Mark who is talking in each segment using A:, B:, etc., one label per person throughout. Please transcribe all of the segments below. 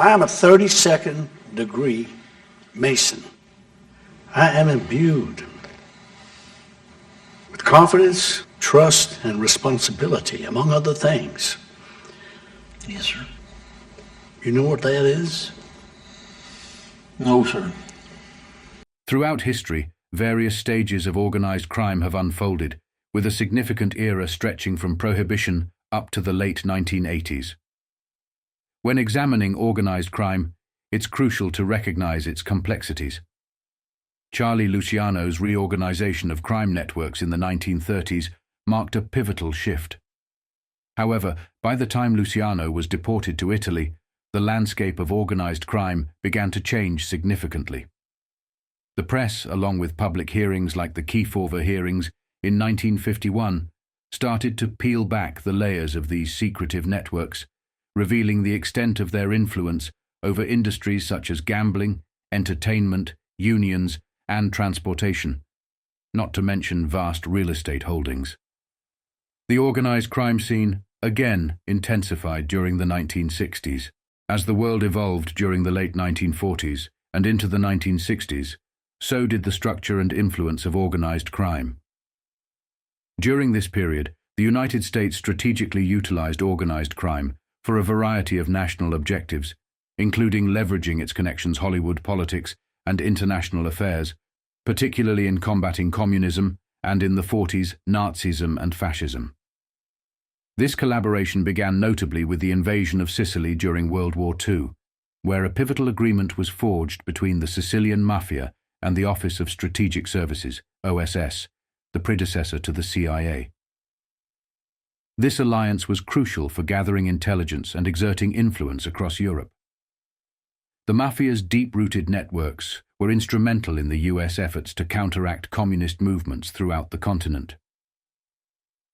A: I am a 32nd degree Mason. I am imbued with confidence, trust, and responsibility, among other things.
B: Yes, sir.
A: You know what that is?
B: No, sir.
C: Throughout history, various stages of organized crime have unfolded, with a significant era stretching from Prohibition up to the late 1980s. When examining organized crime, it's crucial to recognize its complexities. Charlie Luciano's reorganization of crime networks in the 1930s marked a pivotal shift. However, by the time Luciano was deported to Italy, the landscape of organized crime began to change significantly. The press, along with public hearings like the Cinephile hearings in 1951, started to peel back the layers of these secretive networks, revealing the extent of their influence over industries such as gambling, entertainment, unions, and transportation, not to mention vast real estate holdings. The organized crime scene again intensified during the 1960s. As the world evolved during the late 1940s and into the 1960s, so did the structure and influence of organized crime. During this period, the United States strategically utilized organized crime for a variety of national objectives, including leveraging its connections Hollywood politics and international affairs, particularly in combating communism and in the 40s Nazism and fascism. This collaboration began notably with the invasion of Sicily during World War II, where a pivotal agreement was forged between the Sicilian Mafia and the Office of Strategic Services, OSS, the predecessor to the CIA. This alliance was crucial for gathering intelligence and exerting influence across Europe. The Mafia's deep-rooted networks were instrumental in the US efforts to counteract communist movements throughout the continent.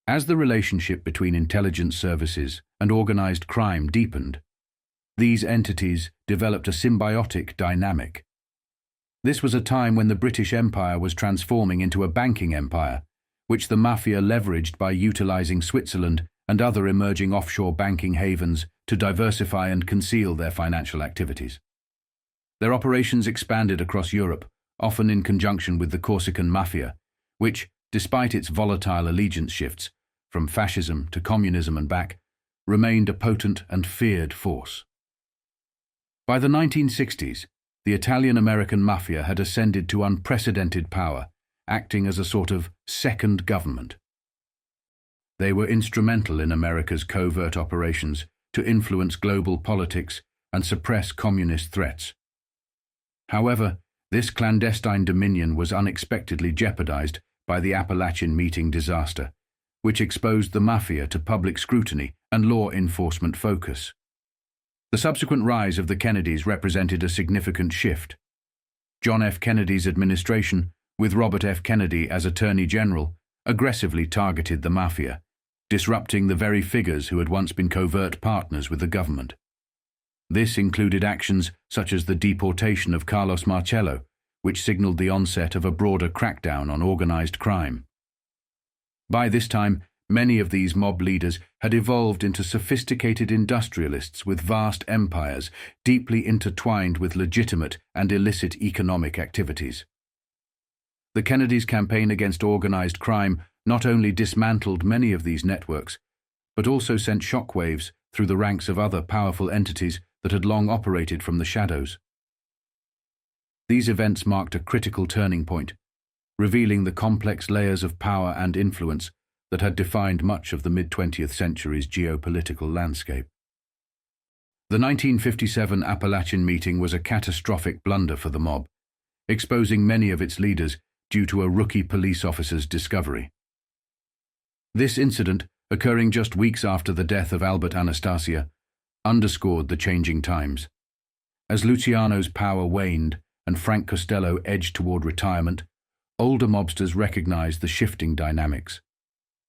C: As the relationship between intelligence services and organized crime deepened, these entities developed a symbiotic dynamic. This was a time when the British Empire was transforming into a banking empire, which the Mafia leveraged by utilizing Switzerland and other emerging offshore banking havens to diversify and conceal their financial activities. Their operations expanded across Europe, often in conjunction with the Corsican Mafia, which, despite its volatile allegiance shifts, from fascism to communism and back, remained a potent and feared force. By the 1960s, the Italian-American Mafia had ascended to unprecedented power, acting as a sort of second government. They were instrumental in America's covert operations to influence global politics and suppress communist threats. However, this clandestine dominion was unexpectedly jeopardized by the Appalachian Meeting disaster, which exposed the Mafia to public scrutiny and law enforcement focus. The subsequent rise of the Kennedys represented a significant shift. John F. Kennedy's administration, with Robert F. Kennedy as Attorney General, aggressively targeted the Mafia, disrupting the very figures who had once been covert partners with the government. This included actions such as the deportation of Carlos Marcello, which signaled the onset of a broader crackdown on organized crime. By this time, many of these mob leaders had evolved into sophisticated industrialists with vast empires deeply intertwined with legitimate and illicit economic activities. The Kennedys' campaign against organized crime not only dismantled many of these networks, but also sent shockwaves through the ranks of other powerful entities that had long operated from the shadows. These events marked a critical turning point, revealing the complex layers of power and influence that had defined much of the mid-20th century's geopolitical landscape. The 1957 Appalachian Meeting was a catastrophic blunder for the mob, exposing many of its leaders due to a rookie police officer's discovery. This incident, occurring just weeks after the death of Albert Anastasia, underscored the changing times. As Luciano's power waned and Frank Costello edged toward retirement, older mobsters recognized the shifting dynamics.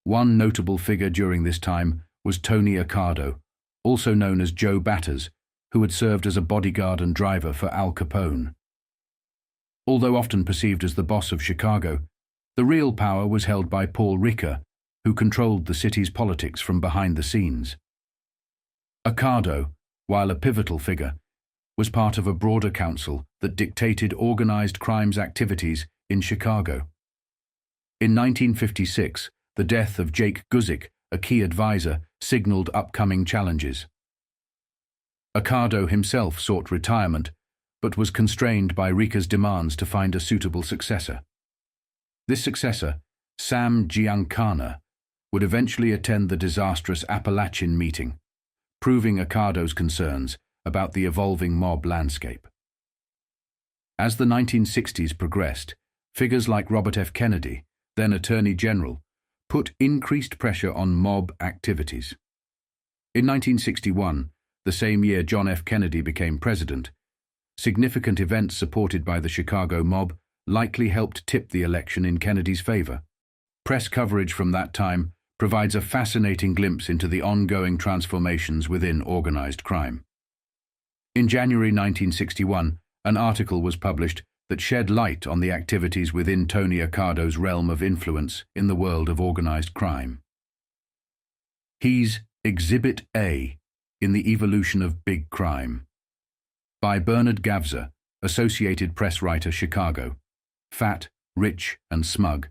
C: One notable figure during this time was Tony Accardo, also known as Joe Batters, who had served as a bodyguard and driver for Al Capone. Although often perceived as the boss of Chicago, the real power was held by Paul Ricca, who controlled the city's politics from behind the scenes. Accardo, while a pivotal figure, was part of a broader council that dictated organized crimes activities in Chicago. In 1956, the death of Jake Guzik, a key advisor, signaled upcoming challenges. Accardo himself sought retirement, but was constrained by RICA's demands to find a suitable successor. This successor, Sam Giancana, would eventually attend the disastrous Appalachian meeting, proving Accardo's concerns about the evolving mob landscape. As the 1960s progressed, figures like Robert F. Kennedy, then Attorney General, put increased pressure on mob activities. In 1961, the same year John F. Kennedy became president, significant events supported by the Chicago mob likely helped tip the election in Kennedy's favor. Press coverage from that time provides a fascinating glimpse into the ongoing transformations within organized crime. In January 1961, an article was published that shed light on the activities within Tony Accardo's realm of influence in the world of organized crime. He's Exhibit A in the Evolution of Big Crime. By Bernard Gavza, Associated Press writer, Chicago. Fat, rich, and smug,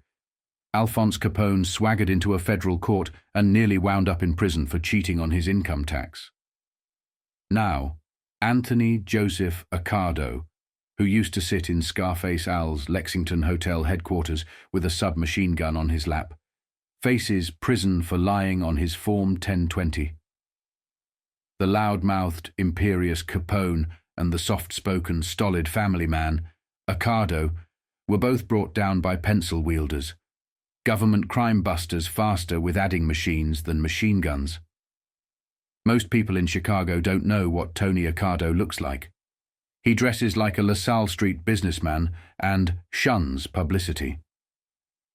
C: Alphonse Capone swaggered into a federal court and nearly wound up in prison for cheating on his income tax. Now, Anthony Joseph Accardo, who used to sit in Scarface Al's Lexington Hotel headquarters with a submachine gun on his lap, faces prison for lying on his Form 1020. The loud-mouthed, imperious Capone and the soft-spoken, stolid family man, Accardo, were both brought down by pencil wielders, government crime busters faster with adding machines than machine guns. Most people in Chicago don't know what Tony Accardo looks like. He dresses like a LaSalle Street businessman and shuns publicity.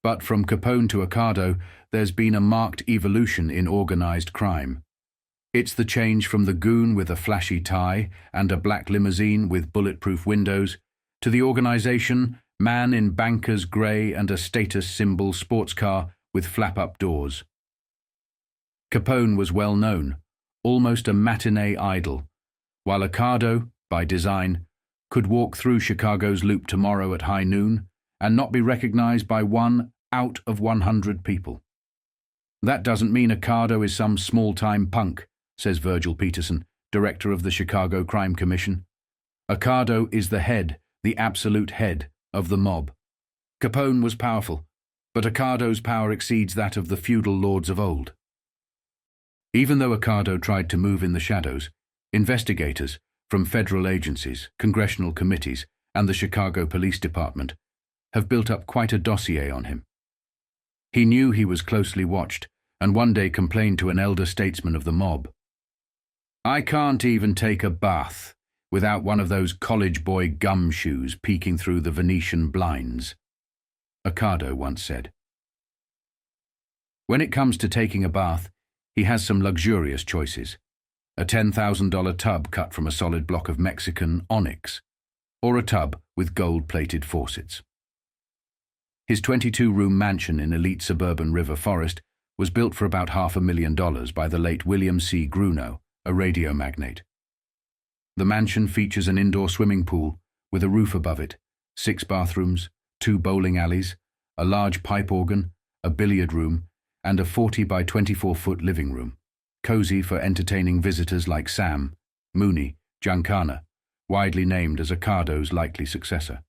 C: But from Capone to Accardo, there's been a marked evolution in organized crime. It's the change from the goon with a flashy tie and a black limousine with bulletproof windows to the organization man in banker's grey and a status symbol sports car with flap-up doors. Capone was well known, almost a matinee idol, while Accardo, by design, could walk through Chicago's Loop tomorrow at high noon and not be recognized by 1 out of 100 people. That doesn't mean Accardo is some small-time punk, says Virgil Peterson, director of the Chicago Crime Commission. Accardo is the head, the absolute head, of the mob. Capone was powerful, but Accardo's power exceeds that of the feudal lords of old. Even though Accardo tried to move in the shadows, investigators from federal agencies, congressional committees, and the Chicago Police Department have built up quite a dossier on him. He knew he was closely watched and one day complained to an elder statesman of the mob. "I can't even take a bath without one of those college boy gumshoes peeking through the Venetian blinds," Accardo once said. When it comes to taking a bath, he has some luxurious choices. A $10,000 tub cut from a solid block of Mexican onyx, or a tub with gold-plated faucets. His 22-room mansion in elite suburban River Forest was built for about $500,000 by the late William C. Grunow, a radio magnate. The mansion features an indoor swimming pool with a roof above it, 6 bathrooms, 2 bowling alleys, a large pipe organ, a billiard room, and a 40 by 24-foot living room, cozy for entertaining visitors like Sam, Mooney, Giancana, widely named as Accardo's likely successor.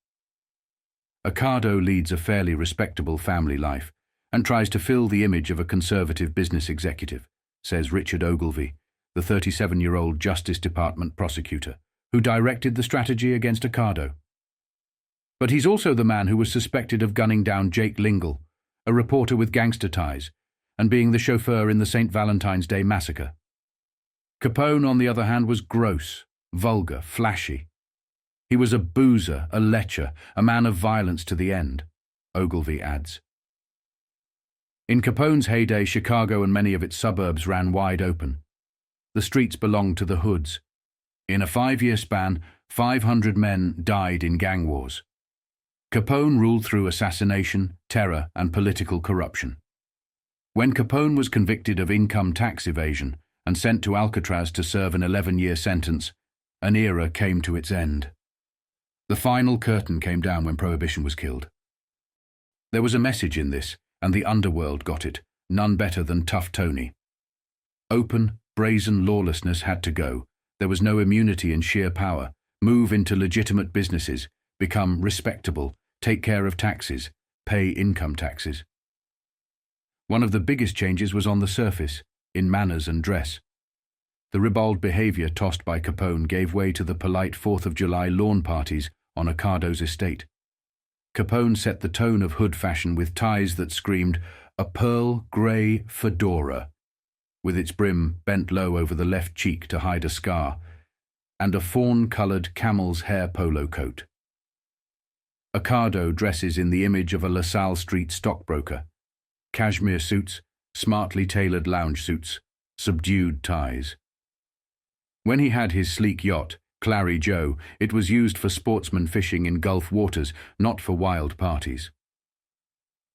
C: Accardo leads a fairly respectable family life and tries to fill the image of a conservative business executive, says Richard Ogilvie, the 37-year-old Justice Department prosecutor, who directed the strategy against Accardo. But he's also the man who was suspected of gunning down Jake Lingle, a reporter with gangster ties, and being the chauffeur in the St. Valentine's Day massacre. Capone, on the other hand, was gross, vulgar, flashy. He was a boozer, a lecher, a man of violence to the end, Ogilvie adds. In Capone's heyday, Chicago and many of its suburbs ran wide open. The streets belonged to the hoods. In a 5-year span, 500 men died in gang wars. Capone ruled through assassination, terror, and political corruption. When Capone was convicted of income tax evasion and sent to Alcatraz to serve an 11-year sentence, An era came to its end. The final curtain came down when Prohibition was killed. There was a message in this, and the underworld got it, none better than Tough Tony. Open, brazen lawlessness had to go. There was no immunity in sheer power. Move into legitimate businesses, become respectable, take care of taxes, pay income taxes. One of the biggest changes was on the surface, in manners and dress. The ribald behavior tossed by Capone gave way to the polite 4th of July lawn parties on Accardo's estate. Capone set the tone of hood fashion with ties that screamed, "A pearl grey fedora," with its brim bent low over the left cheek to hide a scar, and a fawn-coloured camel's hair polo coat. Accardo dresses in the image of a LaSalle Street stockbroker. Cashmere suits, smartly tailored lounge suits, subdued ties. When he had his sleek yacht, Clary Joe, it was used for sportsman fishing in Gulf waters, not for wild parties.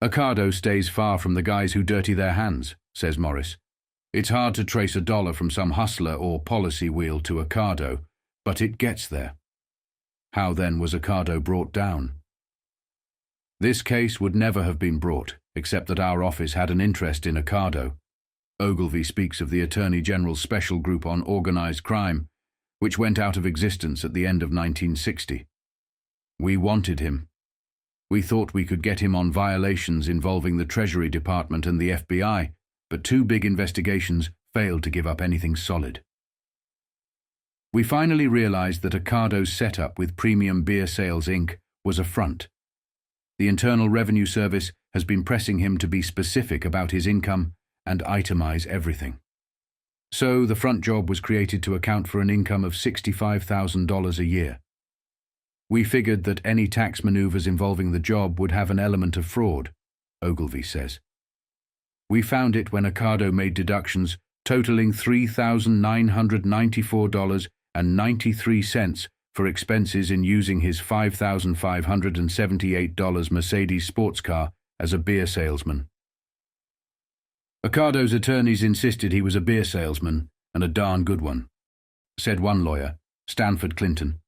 C: Accardo stays far from the guys who dirty their hands, says Morris. It's hard to trace a dollar from some hustler or policy wheel to Accardo, but it gets there. How then was Accardo brought down? This case would never have been brought, except that our office had an interest in Accardo. Ogilvy speaks of the Attorney General's Special Group on Organized Crime, which went out of existence at the end of 1960. We wanted him. We thought we could get him on violations involving the Treasury Department and the FBI, but 2 big investigations failed to give up anything solid. We finally realized that Accardo's setup with Premium Beer Sales Inc. was a front. The Internal Revenue Service has been pressing him to be specific about his income and itemize everything. So the front job was created to account for an income of $65,000 a year. We figured that any tax maneuvers involving the job would have an element of fraud, Ogilvy says. We found it when Accardo made deductions totaling $3,994.93 for expenses in using his $5,578 Mercedes sports car as a beer salesman. Accardo's attorneys insisted he was a beer salesman, and a darn good one, said one lawyer, Stanford Clinton.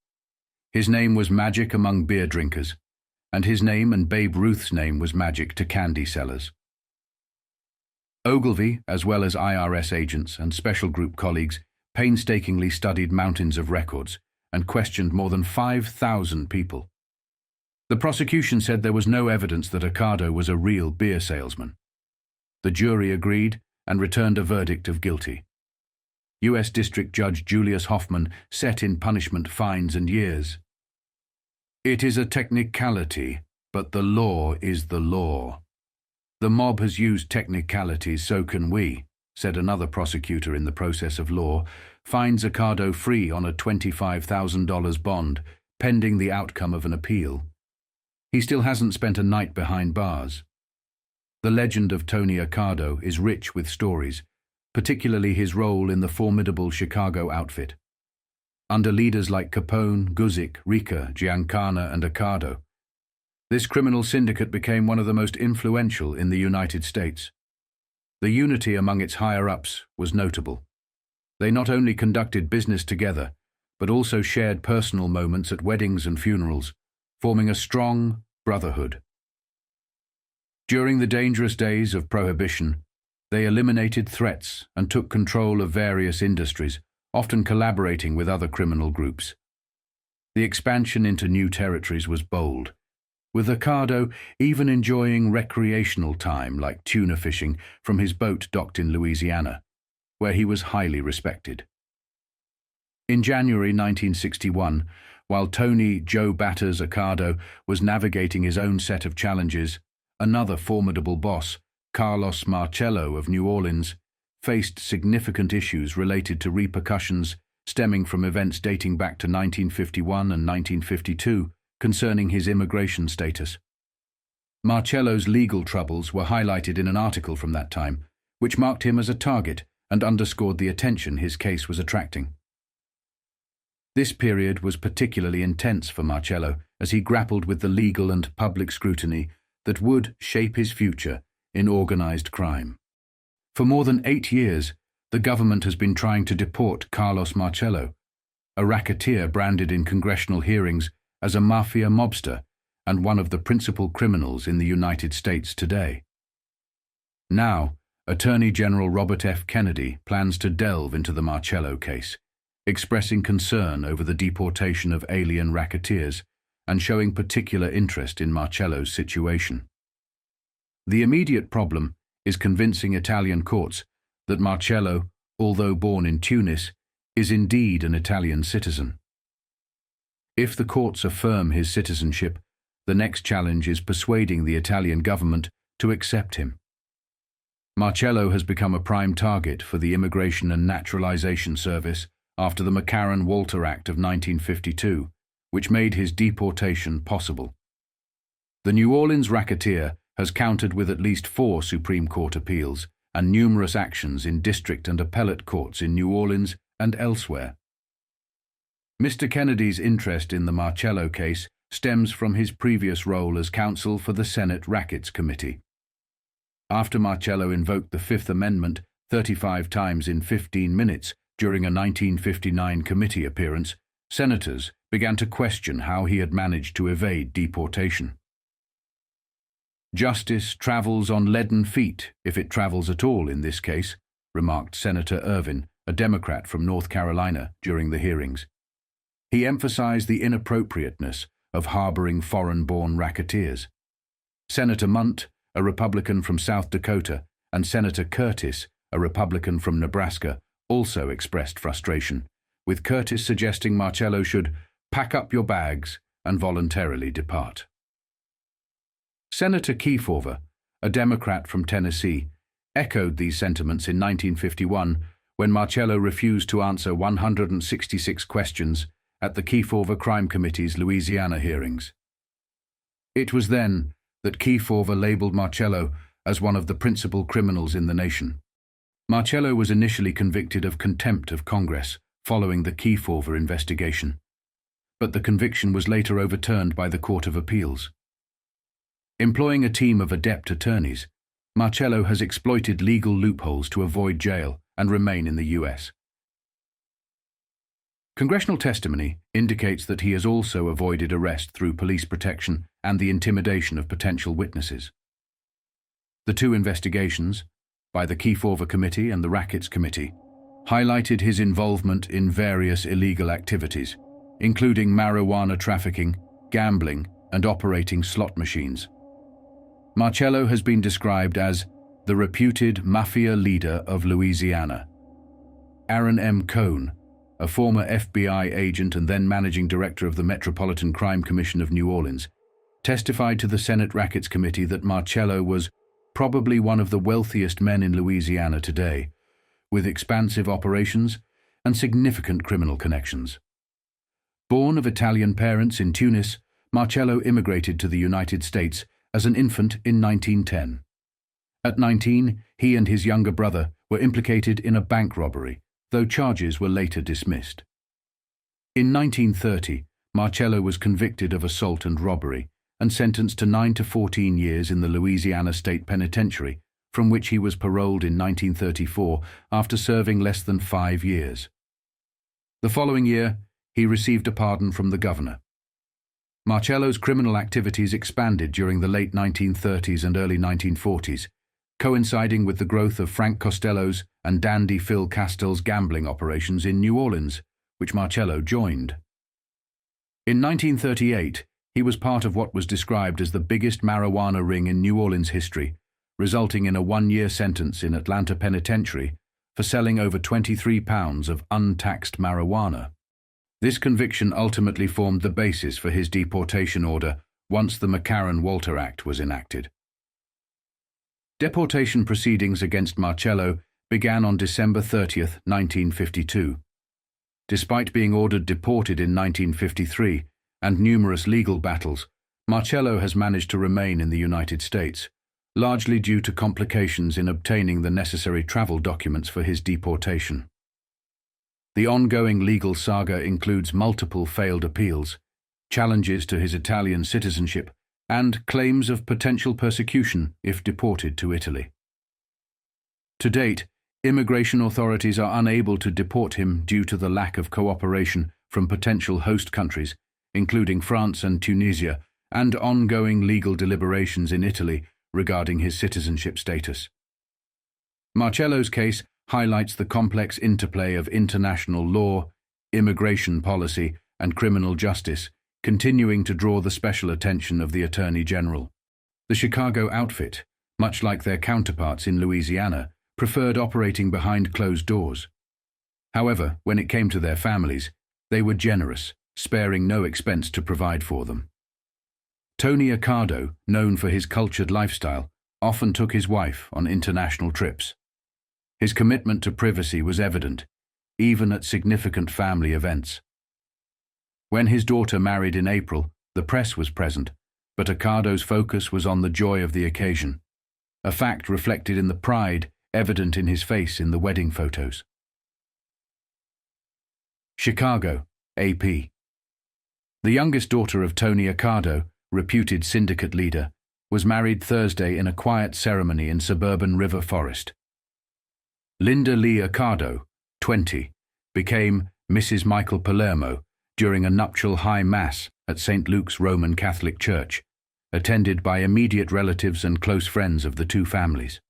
C: His name was magic among beer drinkers, and his name and Babe Ruth's name was magic to candy sellers. Ogilvy, as well as IRS agents and special group colleagues, painstakingly studied mountains of records and questioned more than 5,000 people. The prosecution said there was no evidence that Accardo was a real beer salesman. The jury agreed and returned a verdict of guilty. U.S. District Judge Julius Hoffman set in punishment fines and years. It is a technicality, but the law is the law. The mob has used technicalities, so can we, said another prosecutor in the process of law, finds Accardo free on a $25,000 bond, pending the outcome of an appeal. He still hasn't spent a night behind bars. The legend of Tony Accardo is rich with stories, particularly his role in the formidable Chicago outfit. Under leaders like Capone, Guzik, Rica, Giancana, and Accardo, this criminal syndicate became one of the most influential in the United States. The unity among its higher-ups was notable. They not only conducted business together, but also shared personal moments at weddings and funerals, forming a strong brotherhood. During the dangerous days of Prohibition, they eliminated threats and took control of various industries, often collaborating with other criminal groups. The expansion into new territories was bold, with Accardo even enjoying recreational time like tuna fishing from his boat docked in Louisiana, where he was highly respected. In January 1961, while Tony Joe Batters Accardo was navigating his own set of challenges, another formidable boss, Carlos Marcello of New Orleans, faced significant issues related to repercussions stemming from events dating back to 1951 and 1952 concerning his immigration status. Marcello's legal troubles were highlighted in an article from that time, which marked him as a target and underscored the attention his case was attracting. This period was particularly intense for Marcello as he grappled with the legal and public scrutiny that would shape his future in organized crime. For more than 8 years, the government has been trying to deport Carlos Marcello, a racketeer branded in congressional hearings as a mafia mobster and one of the principal criminals in the United States today. Now, Attorney General Robert F. Kennedy plans to delve into the Marcello case, expressing concern over the deportation of alien racketeers and showing particular interest in Marcello's situation. The immediate problem is convincing Italian courts that Marcello, although born in Tunis, is indeed an Italian citizen. If the courts affirm his citizenship, the next challenge is persuading the Italian government to accept him. Marcello has become a prime target for the Immigration and Naturalization Service after the McCarran-Walter Act of 1952, which made his deportation possible. The New Orleans racketeer has countered with at least 4 Supreme Court appeals and numerous actions in district and appellate courts in New Orleans and elsewhere. Mr. Kennedy's interest in the Marcello case stems from his previous role as counsel for the Senate Rackets Committee. After Marcello invoked the Fifth Amendment 35 times in 15 minutes during a 1959 committee appearance, senators began to question how he had managed to evade deportation. "Justice travels on leaden feet, if it travels at all in this case," remarked Senator Ervin, a Democrat from North Carolina, during the hearings. He emphasized the inappropriateness of harboring foreign-born racketeers. Senator Munt, a Republican from South Dakota, and Senator Curtis, a Republican from Nebraska, also expressed frustration, with Curtis suggesting Marcello should pack up your bags and voluntarily depart. Senator Kefauver, a Democrat from Tennessee, echoed these sentiments in 1951 when Marcello refused to answer 166 questions at the Kefauver Crime Committee's Louisiana hearings. It was then that Kefauver labeled Marcello as one of the principal criminals in the nation. Marcello was initially convicted of contempt of Congress following the Kefauver investigation, but the conviction was later overturned by the Court of Appeals. Employing a team of adept attorneys, Marcello has exploited legal loopholes to avoid jail and remain in the U.S. Congressional testimony indicates that he has also avoided arrest through police protection and the intimidation of potential witnesses. The 2 investigations, by the Kefauver Committee and the Rackets Committee, highlighted his involvement in various illegal activities, including marijuana trafficking, gambling, and operating slot machines. Marcello has been described as the reputed mafia leader of Louisiana. Aaron M. Cohn, a former FBI agent and then managing director of the Metropolitan Crime Commission of New Orleans, testified to the Senate Rackets Committee that Marcello was probably one of the wealthiest men in Louisiana today, with expansive operations and significant criminal connections. Born of Italian parents in Tunis, Marcello immigrated to the United States as an infant in 1910. At 19, he and his younger brother were implicated in a bank robbery, though charges were later dismissed. In 1930, Marcello was convicted of assault and robbery and sentenced to 9 to 14 years in the Louisiana State Penitentiary, from which he was paroled in 1934 after serving less than 5 years. The following year, he received a pardon from the governor. Marcello's criminal activities expanded during the late 1930s and early 1940s, coinciding with the growth of Frank Costello's and Dandy Phil Castell's gambling operations in New Orleans, which Marcello joined. In 1938, he was part of what was described as the biggest marijuana ring in New Orleans history, resulting in a 1-year sentence in Atlanta Penitentiary for selling over 23 pounds of untaxed marijuana. This conviction ultimately formed the basis for his deportation order once the McCarran-Walter Act was enacted. Deportation proceedings against Marcello began on December 30, 1952. Despite being ordered deported in 1953 and numerous legal battles, Marcello has managed to remain in the United States, largely due to complications in obtaining the necessary travel documents for his deportation. The ongoing legal saga includes multiple failed appeals, challenges to his Italian citizenship, and claims of potential persecution if deported to Italy. To date, immigration authorities are unable to deport him due to the lack of cooperation from potential host countries, including France and Tunisia, and ongoing legal deliberations in Italy regarding his citizenship status. Marcello's case highlights the complex interplay of international law, immigration policy, and criminal justice, continuing to draw the special attention of the Attorney General. The Chicago outfit, much like their counterparts in Louisiana, preferred operating behind closed doors. However, when it came to their families, they were generous, sparing no expense to provide for them. Tony Accardo, known for his cultured lifestyle, often took his wife on international trips. His commitment to privacy was evident, even at significant family events. When his daughter married in April, the press was present, but Accardo's focus was on the joy of the occasion, a fact reflected in the pride evident in his face in the wedding photos. Chicago, AP. The youngest daughter of Tony Accardo, reputed syndicate leader, was married Thursday in a quiet ceremony in suburban River Forest. Linda Lee Accardo, 20, became Mrs. Michael Palermo during a nuptial high mass at St. Luke's Roman Catholic Church, attended by immediate relatives and close friends of the two families.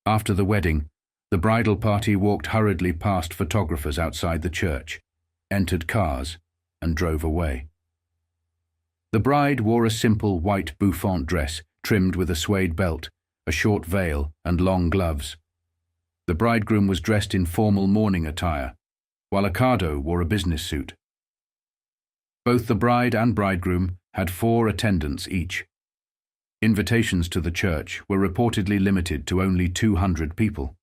C: After the wedding, the bridal party walked hurriedly past photographers outside the church, entered cars, and drove away. The bride wore a simple white bouffant dress trimmed with a suede belt, a short veil, and long gloves. The bridegroom was dressed in formal mourning attire, while Accardo wore a business suit. Both the bride and bridegroom had 4 attendants each. Invitations to the church were reportedly limited to only 200 people.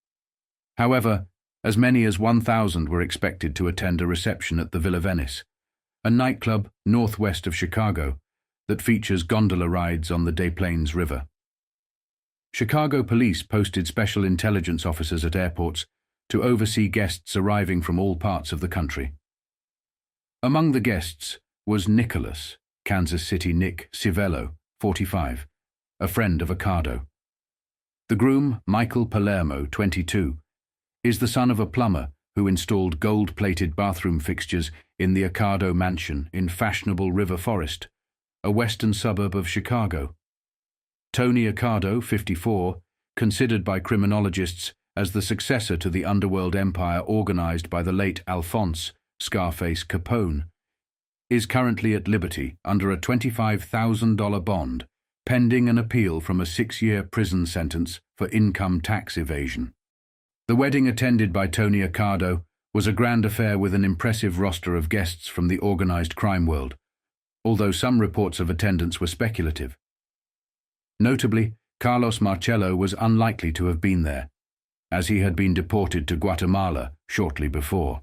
C: However, as many as 1,000 were expected to attend a reception at the Villa Venice, a nightclub northwest of Chicago that features gondola rides on the Des Plaines River. Chicago police posted special intelligence officers at airports to oversee guests arriving from all parts of the country. Among the guests was Nicholas, Kansas City Nick Civello, 45, a friend of Accardo. The groom, Michael Palermo, 22, is the son of a plumber who installed gold-plated bathroom fixtures in the Accardo mansion in fashionable River Forest, a western suburb of Chicago. Tony Accardo, 54, considered by criminologists as the successor to the underworld empire organized by the late Alphonse Scarface Capone, is currently at liberty under a $25,000 bond, pending an appeal from a 6-year prison sentence for income tax evasion. The wedding, attended by Tony Accardo, was a grand affair with an impressive roster of guests from the organized crime world, although some reports of attendance were speculative. Notably, Carlos Marcello was unlikely to have been there, as he had been deported to Guatemala shortly before.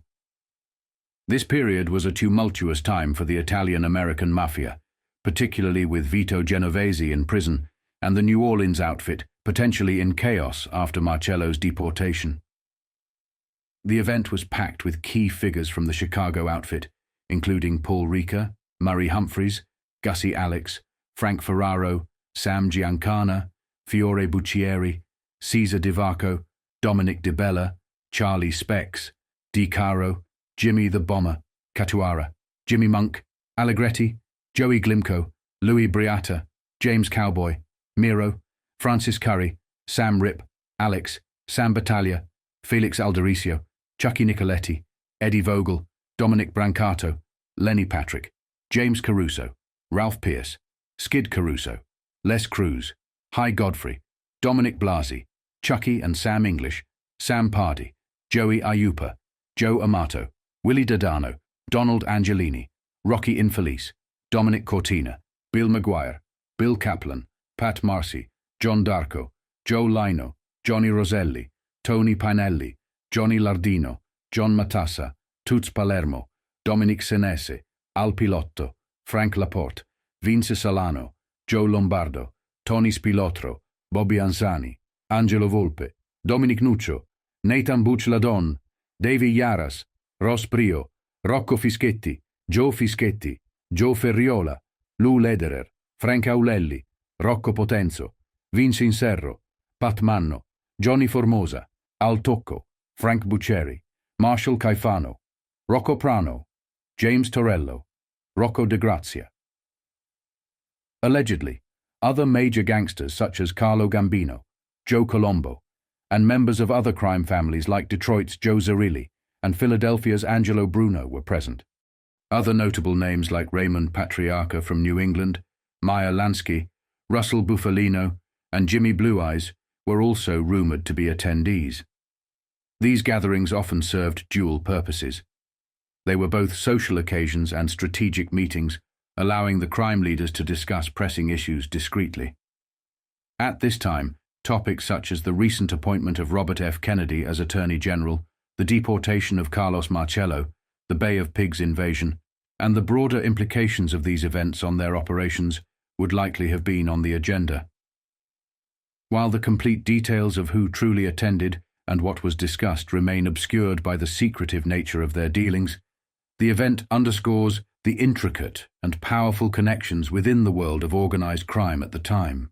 C: This period was a tumultuous time for the Italian-American mafia, particularly with Vito Genovese in prison and the New Orleans outfit potentially in chaos after Marcello's deportation. The event was packed with key figures from the Chicago outfit, including Paul Ricca, Murray Humphreys, Gussie Alex, Frank Ferraro, Sam Giancana, Fiore Buccieri, Cesar DiVacco, Dominic DeBella, Charlie Specs, Di Caro, Jimmy the Bomber, Catuara, Jimmy Monk, Allegretti, Joey Glimko, Louis Briata, James Cowboy, Miro, Francis Curry, Sam Rip, Alex, Sam Battaglia, Felix Aldericio, Chucky Nicoletti, Eddie Vogel, Dominic Brancato, Lenny Patrick, James Caruso, Ralph Pierce, Skid Caruso, Les Cruz, Hy Godfrey, Dominic Blasi, Chucky and Sam English, Sam Pardy, Joey Ayupa, Joe Amato, Willie Dodano, Donald Angelini, Rocky Infelice, Dominic Cortina, Bill Maguire, Bill Kaplan, Pat Marcy, John Darko, Joe Lino, Johnny Roselli, Tony Pinelli, Johnny Lardino, John Matassa, Toots Palermo, Dominic Senese, Al Pilotto, Frank Laporte, Vince Solano, Joe Lombardo, Tony Spilotro, Bobby Anzani, Angelo Volpe, Dominic Nuccio, Nathan Buchladon, Davy Yaras, Ross Prio, Rocco Fischetti, Joe Fischetti, Joe Ferriola, Lou Lederer, Frank Aulelli, Rocco Potenzo, Vince Inserro, Pat Manno, Johnny Formosa, Al Tocco, Frank Buccieri, Marshall Caifano, Rocco Prano, James Torello, Rocco de Grazia. Allegedly, other major gangsters such as Carlo Gambino, Joe Colombo, and members of other crime families like Detroit's Joe Zerilli and Philadelphia's Angelo Bruno were present. Other notable names like Raymond Patriarca from New England, Meyer Lansky, Russell Bufalino, and Jimmy Blue Eyes were also rumored to be attendees. These gatherings often served dual purposes. They were both social occasions and strategic meetings, allowing the crime leaders to discuss pressing issues discreetly. At this time, topics such as the recent appointment of Robert F. Kennedy as Attorney General, the deportation of Carlos Marcello, the Bay of Pigs invasion, and the broader implications of these events on their operations would likely have been on the agenda. While the complete details of who truly attended and what was discussed remain obscured by the secretive nature of their dealings, the event underscores the intricate and powerful connections within the world of organized crime at the time.